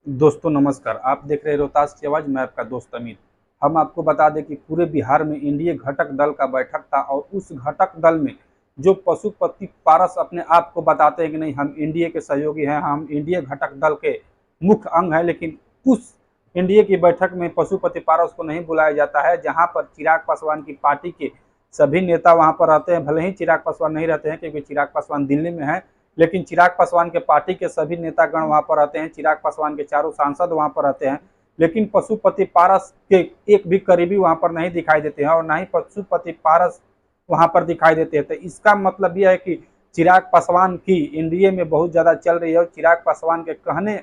दोस्तों नमस्कार। आप देख रहे हैं रोहतास की आवाज़। मैं आपका दोस्त अमित। हम आपको बता दें कि पूरे बिहार में एनडीए घटक दल का बैठक था और उस घटक दल में जो पशुपति पारस अपने आप को बताते हैं कि नहीं हम एनडीए के सहयोगी हैं, हम एनडीए घटक दल के मुख्य अंग हैं, लेकिन उस एनडीए की बैठक में पशुपति पारस को नहीं बुलाया जाता है, जहां पर चिराग पासवान की पार्टी के सभी नेता वहां पर रहते हैं। भले ही चिराग पासवान नहीं रहते हैं क्योंकि चिराग पासवान दिल्ली में है, लेकिन चिराग पासवान के पार्टी के सभी नेतागण वहां पर रहते हैं। चिराग पासवान के चारों सांसद वहां पर रहते हैं, लेकिन पशुपति पारस के एक भी करीबी वहां पर नहीं दिखाई देते हैं और ना ही पशुपति पारस वहां पर दिखाई देते हैं। तो इसका मतलब यह है कि चिराग पासवान की एनडीए में बहुत ज्यादा चल रही है और चिराग पासवान के कहने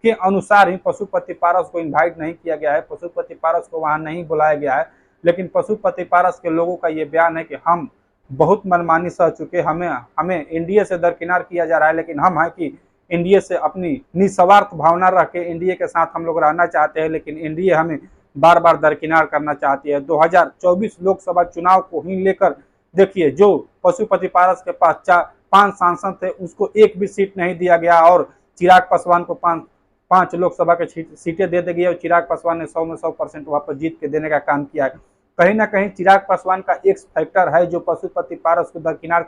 के अनुसार ही पशुपति पारस को इन्वाइट नहीं किया गया है, पशुपति पारस को वहां नहीं बुलाया गया है। लेकिन पशुपति पारस के लोगों का ये बयान है कि हम बहुत मनमानी सह चुके, हमें हमें एनडीए से दरकिनार किया जा रहा है, लेकिन हम है कि एनडीए से अपनी निस्वार्थ भावना रख के एनडीए के साथ हम लोग रहना चाहते हैं, लेकिन एनडीए हमें बार बार दरकिनार करना चाहती है। 2024 लोकसभा चुनाव को ही लेकर देखिए, जो पशुपति पारस के पास 5 सांसद थे उसको एक भी सीट नहीं दिया गया और चिराग पासवान को 5 लोकसभा के सीटें दे दी गई और चिराग पासवान ने 100 में 100% वहां पर जीत के देने का काम किया है। कहीं ना कहीं चिराग पासवान का एक्स फैक्टर है जो पशुपति पारस को दरकिनार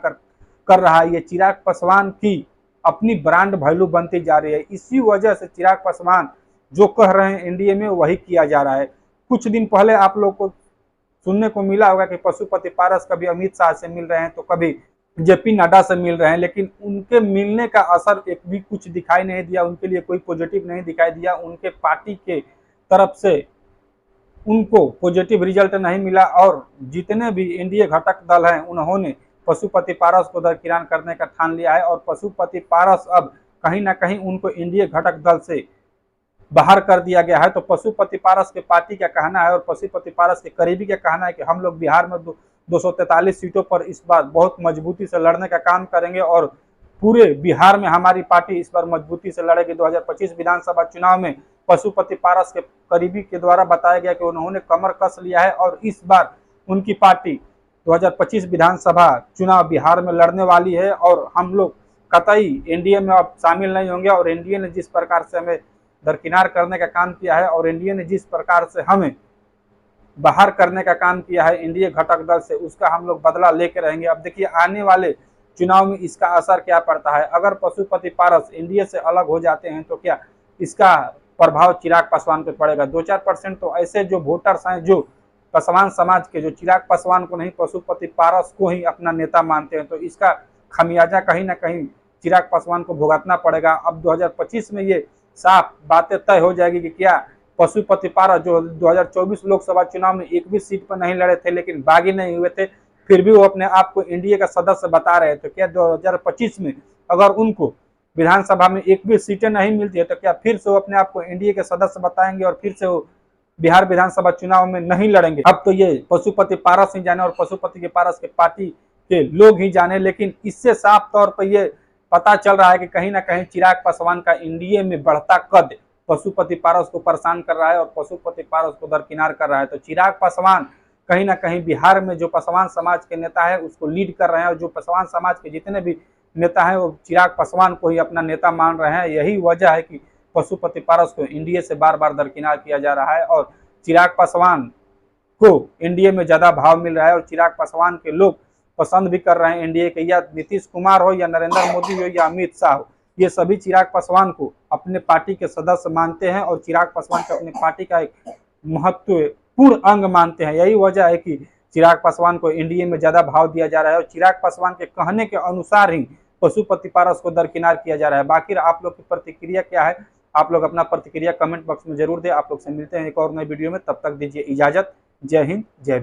कर रहा है। ये चिराग पासवान की अपनी ब्रांड वैल्यू बनती जा रही है। इसी वजह से चिराग पासवान जो कह रहे हैं एनडीए में वही किया जा रहा है। कुछ दिन पहले आप लोग को सुनने को मिला होगा कि पशुपति पारस कभी अमित शाह से मिल रहे हैं तो कभी जेपी नड्डा से मिल रहे हैं, लेकिन उनके मिलने का असर एक भी कुछ दिखाई नहीं दिया, उनके लिए कोई पॉजिटिव नहीं दिखाई दिया। उनके पार्टी के तरफ से उनको पॉजिटिव रिजल्ट नहीं मिला और जितने भी एनडीए घटक दल हैं उन्होंने पशुपति पारस को दरकिनार करने का ठान लिया है और पशुपति पारस अब कहीं ना कहीं उनको एनडीए घटक दल से बाहर कर दिया गया है। तो पशुपति पारस के पार्टी का कहना है और पशुपति पारस के करीबी का कहना है कि हम लोग बिहार में 243 सीटों पर इस बार बहुत मजबूती से लड़ने का काम करेंगे और पूरे बिहार में हमारी पार्टी इस बार मजबूती से लड़ेगी। 2025 विधानसभा चुनाव में पशुपति पारस के करीबी के द्वारा बताया गया कि उन्होंने कमर कस लिया है और इस बार उनकी पार्टी 2025 विधानसभा चुनाव बिहार में लड़ने वाली है और हम लोग कतई एनडीए में अब शामिल नहीं होंगे। और एनडीए ने जिस प्रकार से हमें दरकिनार करने का काम किया है और एनडीए ने जिस प्रकार से हमें बाहर करने का काम किया है एनडीए घटक दल से, उसका हम लोग बदला लेके रहेंगे। अब देखिए आने वाले चुनाव में इसका असर क्या पड़ता है। अगर पशुपति पारस एनडीए से अलग हो जाते हैं तो क्या इसका प्रभाव चिराग पासवान पे पड़ेगा। 2-4% तो ऐसे जो वोटर्स हैं जो पासवान समाज के, जो चिराग पासवान को नहीं पशुपति पारस को ही अपना नेता मानते हैं, तो इसका खमियाजा कहीं ना कहीं चिराग पासवान को भुगतना पड़ेगा। अब 2025 में ये साफ बातें तय हो जाएगी कि क्या पशुपति पारस जो 2024 लोकसभा चुनाव में एक भी सीट पर नहीं लड़े थे लेकिन बागी नहीं हुए थे, फिर भी वो अपने आप को एनडीए का सदस्य बता रहे थे, क्या 2025 में अगर उनको विधानसभा में एक भी सीटें नहीं मिलती है तो क्या फिर से वो अपने आप को एनडीए के सदस्य बताएंगे और फिर से वो बिहार विधानसभा चुनाव में नहीं लड़ेंगे। अब तो ये पशुपति पारस ही जाने और पशुपति के पारस के पार्टी के लोग ही जाने, लेकिन इससे साफ तौर पर यह पता चल रहा है कि कहीं ना कहीं चिराग पासवान का एनडीए में बढ़ता कद पशुपति पारस को परेशान कर रहा है और पशुपति पारस को दरकिनार कर रहा है। तो चिराग पासवान कहीं ना कहीं बिहार में जो पासवान समाज के नेता है उसको लीड कर रहे हैं और जो पासवान समाज के जितने भी नेता हैं वो चिराग पासवान को ही अपना नेता मान रहे हैं। यही वजह है कि पशुपति पारस को एनडीए से बार बार दरकिनार किया जा रहा है और चिराग पासवान को एनडीए में ज्यादा भाव मिल रहा है और चिराग पासवान के लोग पसंद भी कर रहे हैं एनडीए के, या नीतीश कुमार हो या नरेंद्र मोदी हो या अमित शाह हो, ये सभी चिराग पासवान को अपने पार्टी के सदस्य मानते हैं और चिराग पासवान को अपनी पार्टी का एक महत्वपूर्ण अंग मानते हैं। यही वजह है कि चिराग पासवान को एनडीए में ज्यादा भाव दिया जा रहा है और चिराग पासवान के कहने के अनुसार ही पशुपति पारस को दरकिनार किया जा रहा है। बाकी आप लोग की प्रतिक्रिया क्या है, आप लोग अपना प्रतिक्रिया कमेंट बॉक्स में जरूर दें। आप लोग से मिलते हैं एक और नई वीडियो में, तब तक दीजिए इजाजत। जय हिंद, जय भीम।